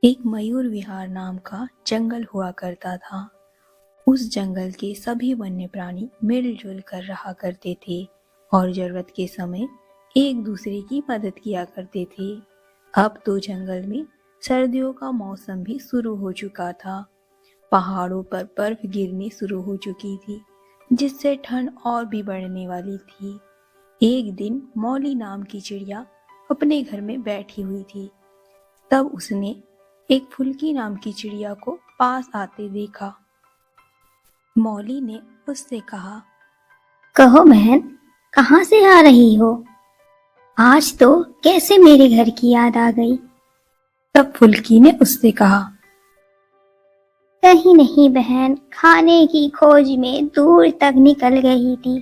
एक मयूर विहार नाम का जंगल हुआ करता था। उस जंगल के सभी वन्य प्राणी मिलजुल कर रहा करते थे और जरूरत के समय एक दूसरे की मदद किया करते थे। अब तो जंगल में सर्दियों का मौसम भी शुरू हो चुका था। पहाड़ों पर बर्फ गिरनी शुरू हो चुकी थी, जिससे ठंड और भी बढ़ने वाली थी। एक दिन मौली नाम की चिड़िया अपने घर में बैठी हुई थी। तब उसने एक फुल्की नाम की चिड़िया को पास आते देखा। मौली ने उससे कहा, कहो बहन, कहाँ से आ रही हो? आज तो कैसे मेरे घर की याद आ गई? तब फुल्की ने उससे कहा, कहीं नहीं बहन, खाने की खोज में दूर तक निकल गई थी।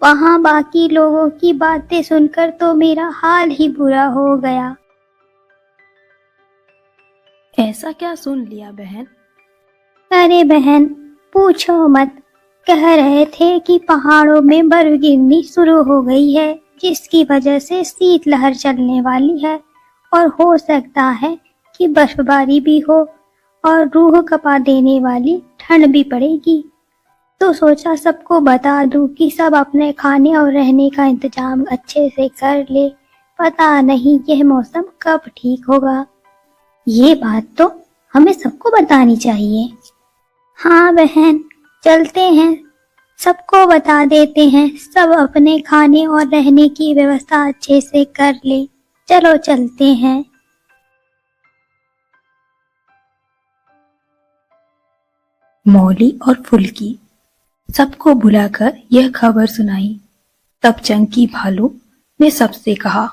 वहाँ बाकी लोगों की बातें सुनकर तो मेरा हाल ही बुरा हो गया। ऐसा क्या सुन लिया बहन? अरे बहन, पूछो मत। कह रहे थे कि पहाड़ों में बर्फ गिरनी शुरू हो गई है, जिसकी वजह से शीतलहर चलने वाली है और हो सकता है कि बर्फबारी भी हो और रूह कपा देने वाली ठंड भी पड़ेगी। तो सोचा सबको बता दूं कि सब अपने खाने और रहने का इंतजाम अच्छे से कर ले। पता नहीं यह मौसम कब ठीक होगा। ये बात तो हमें सबको बतानी चाहिए। हाँ बहन, चलते हैं, सबको बता देते हैं। सब अपने खाने और रहने की व्यवस्था अच्छे से कर ले। चलो चलते हैं। मौली और फुल्की सबको बुलाकर यह खबर सुनाई। तब चंकी भालू ने सबसे कहा,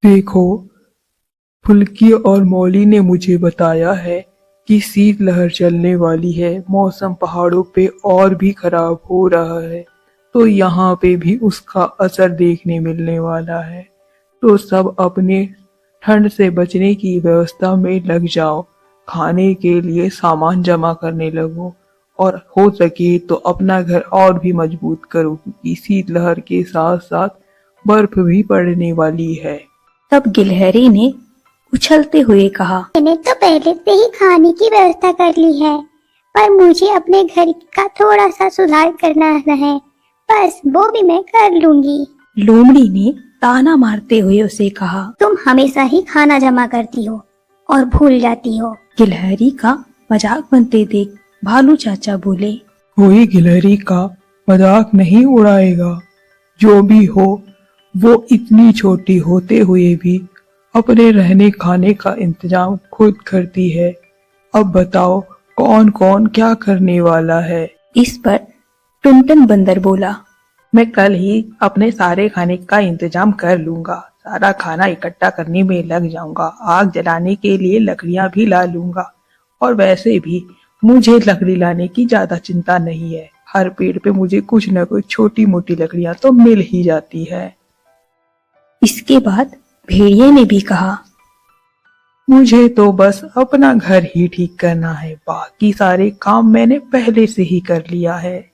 देखो, फुल्की और मौली ने मुझे बताया है कि शीतलहर चलने वाली है। मौसम पहाड़ों पे और भी खराब हो रहा है, तो यहाँ पे भी उसका असर देखने मिलने वाला है। तो सब अपने ठंड से बचने की व्यवस्था में लग जाओ। खाने के लिए सामान जमा करने लगो और हो सके तो अपना घर और भी मजबूत करो, क्योंकि शीतलहर के साथ साथ बर्फ भी पड़ने वाली है। तब गिलहरी ने उछलते हुए कहा, मैंने तो पहले से ही खाने की व्यवस्था कर ली है, पर मुझे अपने घर का थोड़ा सा सुधार करना है। बस वो भी मैं कर लूंगी। लोमड़ी ने ताना मारते हुए उसे कहा। तुम हमेशा ही खाना जमा करती हो और भूल जाती हो। गिलहरी का मजाक बनते देख भालू चाचा बोले, कोई गिलहरी का मजाक नहीं उड़ाएगा। जो भी हो, वो इतनी छोटी होते हुए भी अपने रहने खाने का इंतजाम खुद करती है। अब बताओ, कौन कौन क्या करने वाला है? इस पर टुनटुन बंदर बोला, मैं कल ही अपने सारे खाने का इंतजाम कर लूंगा। सारा खाना इकट्ठा करने में लग जाऊंगा। आग जलाने के लिए लकड़ियां भी ला लूंगा। और वैसे भी मुझे लकड़ी लाने की ज्यादा चिंता नहीं है। हर पेड़ पे मुझे कुछ न कुछ छोटी मोटी लकड़ियां तो मिल ही जाती है। इसके बाद भेड़िए ने भी कहा, मुझे तो बस अपना घर ही ठीक करना है। बाकी सारे काम मैंने पहले से ही कर लिया है।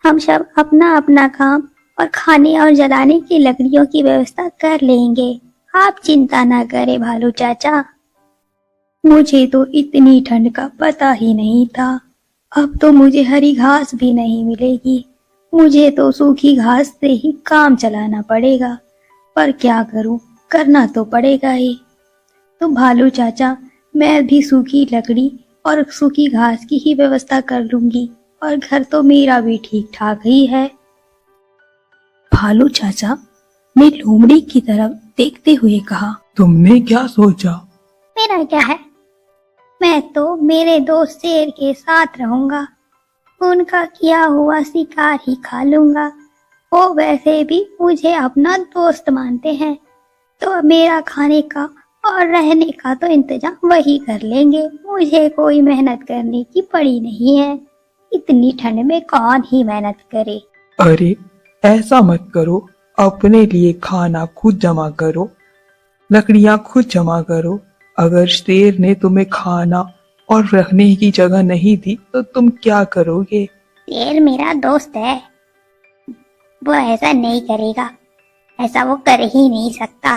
हम सब अपना अपना काम और खाने और जलाने की लकड़ियों की व्यवस्था कर लेंगे। आप चिंता ना करें भालू चाचा। मुझे तो इतनी ठंड का पता ही नहीं था। अब तो मुझे हरी घास भी नहीं मिलेगी। मुझे तो सूखी घास से ही काम चलाना पड़ेगा। पर क्या करूं, करना तो पड़ेगा ही। तो भालू चाचा, मैं भी सूखी लकड़ी और सूखी घास की ही व्यवस्था कर लूंगी और घर तो मेरा भी ठीक ठाक ही है। भालू चाचा ने लोमड़ी की तरफ देखते हुए कहा, तुमने क्या सोचा? मेरा क्या है, मैं तो मेरे दोस्त शेर के साथ रहूंगा। उनका किया हुआ शिकार ही खा लूंगा। वो वैसे भी मुझे अपना दोस्त मानते हैं, तो मेरा खाने का और रहने का तो इंतजाम वही कर लेंगे। मुझे कोई मेहनत करने की पड़ी नहीं है। इतनी ठंड में कौन ही मेहनत करे। अरे, ऐसा मत करो। अपने लिए खाना खुद जमा करो, लकड़ियां खुद जमा करो। अगर शेर ने तुम्हें खाना और रखने की जगह नहीं दी तो तुम क्या करोगे? शेर मेरा दोस्त है, वो ऐसा नहीं करेगा। ऐसा वो कर ही नहीं सकता।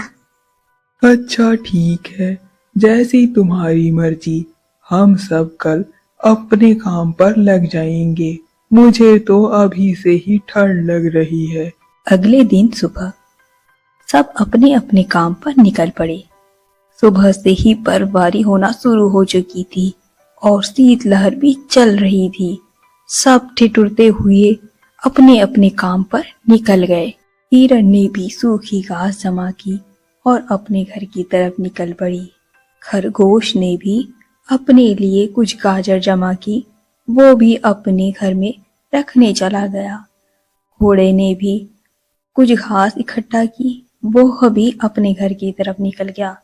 अच्छा ठीक है, जैसी तुम्हारी मर्जी, हम सब कल अपने काम पर लग जाएंगे। मुझे तो अभी से ही ठंड लग रही है। अगले दिन सुबह सब अपने अपने काम पर निकल पड़े। सुबह से ही बर्फबारी होना शुरू हो चुकी थी और शीतलहर भी चल रही थी। सब ठिठुरते हुए अपने अपने काम पर निकल गए। हिरण ने भी सूखी घास जमा की और अपने घर की तरफ निकल पड़ी। खरगोश ने भी अपने लिए कुछ गाजर जमा की, वो भी अपने घर में रखने चला गया। घोड़े ने भी कुछ घास इकट्ठा की, वो भी अपने घर की तरफ निकल गया।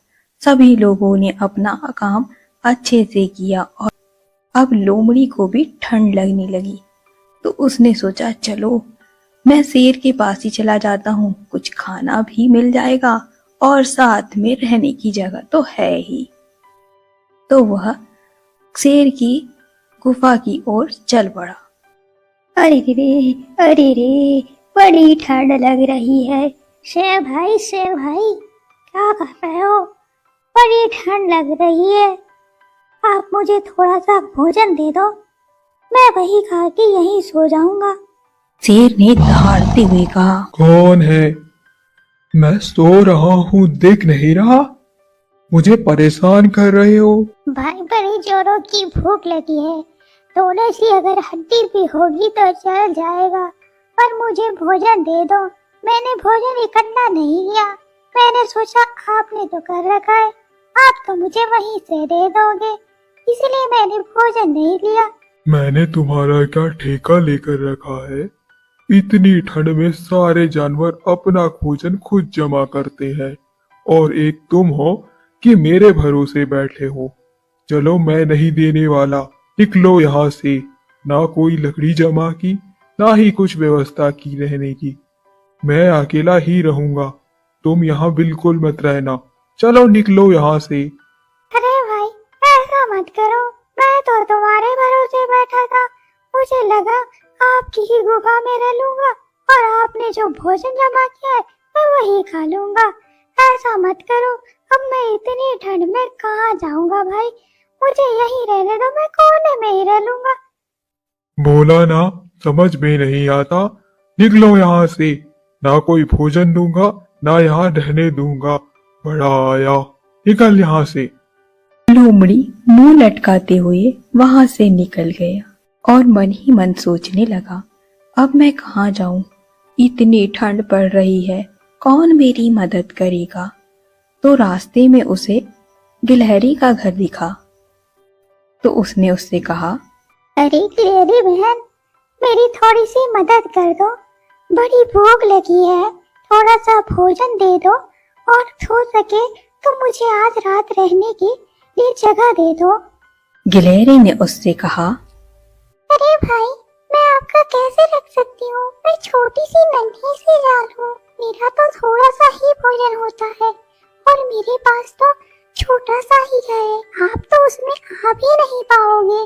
सभी लोगों ने अपना काम अच्छे से किया और अब लोमड़ी को भी ठंड लगने लगी, तो उसने सोचा चलो मैं शेर के पास ही चला जाता हूँ, कुछ खाना भी मिल जाएगा और साथ में रहने की जगह तो है ही। तो वह शेर की गुफा की ओर चल पड़ा। अरे रे, बड़ी ठंड लग रही है। शेर भाई, क्या कर रहे हो? बड़ी ठंड लग रही है। आप मुझे थोड़ा सा भोजन दे दो, मैं वही खा के यहीं सो जाऊंगा। शेर ने दहाड़ते हुए कहा, कौन है? मैं सो रहा हूँ, दिख नहीं रहा? मुझे परेशान कर रहे हो? भाई, बड़ी जोरों की भूख लगी है। थोड़ी सी अगर हड्डी भी होगी तो चल जाएगा, पर मुझे भोजन दे दो। मैंने भोजन इकट्ठा नहीं किया, मैंने सोचा आपने तो कर रखा है, आप तो मुझे वहीं से दे दोगे, इसलिए मैंने भोजन नहीं लिया। मैंने तुम्हारा क्या ठेका लेकर रखा है? इतनी ठंड में सारे जानवर अपना भोजन खुद जमा करते हैं और एक तुम हो कि मेरे भरोसे बैठे हो। चलो, मैं नहीं देने वाला, निकलो यहाँ से। ना कोई लकड़ी जमा की, ना ही कुछ व्यवस्था की रहने की। मैं अकेला ही रहूंगा, तुम यहाँ बिल्कुल मत रहना। चलो निकलो यहाँ से। अरे भाई, ऐसा मत करो, मैं तो तुम्हारे भरोसे बैठा था। मुझे लगा आपकी ही गुफा में रह लूंगा और आपने जो भोजन जमा किया है मैं वही खा लूंगा। ऐसा मत करो, अब मैं इतनी ठंड में कहाँ जाऊंगा भाई, मुझे यहीं रहने दो, मैं कोने में ही रह लूंगा। बोला ना, समझ में नहीं आता। निकलो यहाँ से, ना कोई भोजन दूंगा, ना यहाँ रहने दूंगा। बड़ा आया, निकल यहाँ से। लोमड़ी मुंह लटकाते हुए वहां से निकल गया और मन ही मन सोचने लगा, अब मैं कहाँ जाऊं? इतनी ठंड पड़ रही है, कौन मेरी मदद करेगा? तो रास्ते में उसे गिलहरी का घर दिखा, तो उसने उससे कहा, अरे गिलहरी बहन, मेरी थोड़ी सी मदद कर दो, बड़ी भूख लगी है, थोड़ा सा भोजन दे दो और हो सके तो मुझे आज रात रहने की लिए जगह दे दो। गिलहरी ने उससे कहा, अरे भाई, मैं आपका कैसे रख सकती हूँ? मैं छोटी सी नन्ही सी जान हूँ, मेरा तो थोड़ा सा ही भोजन होता है और मेरे पास तो छोटा सा ही घर है, आप तो उसमें आ भी नहीं पाओगे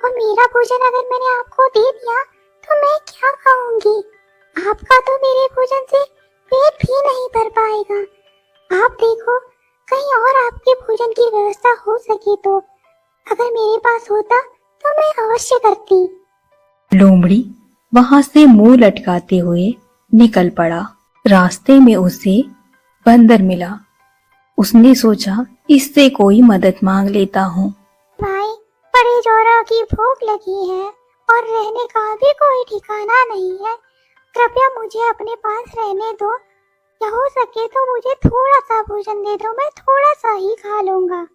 और मेरा भोजन अगर मैंने आपको दे दिया तो मैं क्या खाऊंगी? आपका तो मेरे भोजन से पेट भी नहीं भर पाएगा। आप देखो, कहीं और आपके भोजन की व्यवस्था हो सके तो, अगर मेरे पास होता तो मैं अवश्य करती। लोमड़ी वहां से मुंह लटकाते हुए निकल पड़ा। रास्ते में उसे बंदर मिला। उसने सोचा इससे कोई मदद मांग लेता हूँ। भाई, बड़ी जोरों की भूख लगी है और रहने का भी कोई ठिकाना नहीं है, कृपया मुझे अपने पास रहने दो, या हो सके तो मुझे थोड़ा सा भोजन दे दो, मैं थोड़ा सा ही खा लूंगा।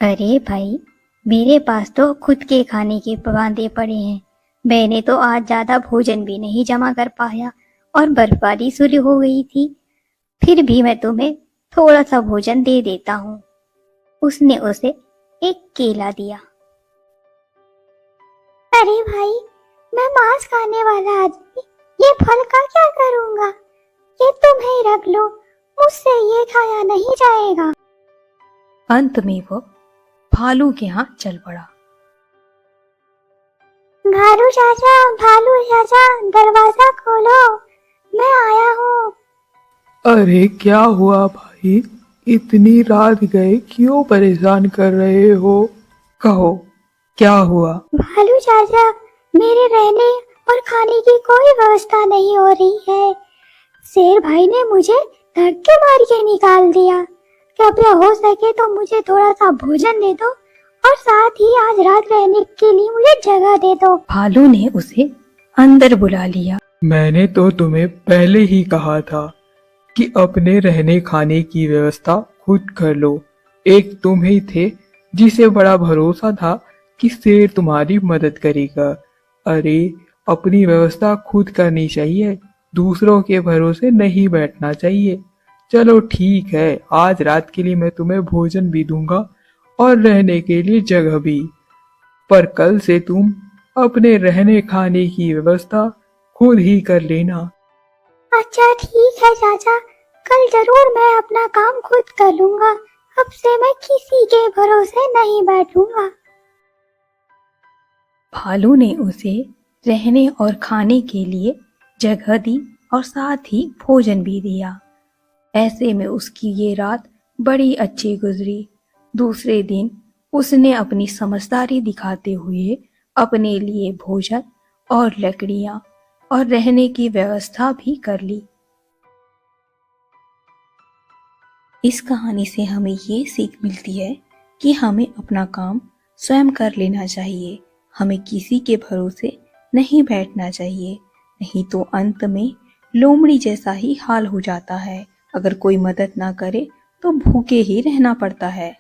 अरे भाई, मेरे पास तो खुद के खाने के बांधे पड़े हैं, मैंने तो आज ज्यादा भोजन भी नहीं जमा कर पाया और बर्फबारी शुरू हो गई थी, फिर भी मैं तुम्हें थोड़ा सा भोजन दे देता हूँ। उसने उसे एक केला दिया। अरे भाई, मैं मांस खाने वाला आदमी ये फल का क्या करूँगा? ये तुम ही रख लो, मुझसे ये खाया नहीं जाएगा। अंत में वो भालू के यहाँ चल पड़ा। भालू चाचा, भालू चाचा, दरवाजा खोलो, मैं आया हूँ। अरे क्या हुआ भाई, इतनी रात गए क्यों परेशान कर रहे हो? कहो क्या हुआ? भालू चाचा, मेरे रहने और खाने की कोई व्यवस्था नहीं हो रही है। शेर भाई ने मुझे धक्के मार के निकाल दिया। कृपया हो सके तो मुझे थोड़ा सा भोजन दे दो और साथ ही आज रात रहने के लिए मुझे जगह दे दो। भालू ने उसे अंदर बुला लिया। मैंने तो तुम्हें पहले ही कहा था कि अपने रहने खाने की व्यवस्था खुद कर लो। एक तुम ही थे जिसे बड़ा भरोसा था कि शेर तुम्हारी मदद करेगा। अरे, अपनी व्यवस्था खुद करनी चाहिए, दूसरों के भरोसे नहीं बैठना चाहिए। चलो ठीक है, आज रात के लिए मैं तुम्हें भोजन भी दूंगा और रहने के लिए जगह भी, पर कल से तुम अपने रहने खाने की व्यवस्था खुद ही कर लेना। अच्छा ठीक है चाचा, कल जरूर मैं अपना काम खुद कर लूंगा। अब से मैं किसी के भरोसे नहीं बैठूंगा। भालू ने उसे रहने और खाने के लिए जगह दी और साथ ही भोजन भी दिया। ऐसे में उसकी ये रात बड़ी अच्छी गुजरी। दूसरे दिन उसने अपनी समझदारी दिखाते हुए अपने लिए भोजन और लकड़ियां और रहने की व्यवस्था भी कर ली। इस कहानी से हमें ये सीख मिलती है कि हमें अपना काम स्वयं कर लेना चाहिए। हमें किसी के भरोसे नहीं बैठना चाहिए, नहीं तो अंत में लोमड़ी जैसा ही हाल हो जाता है। अगर कोई मदद ना करे तो भूखे ही रहना पड़ता है।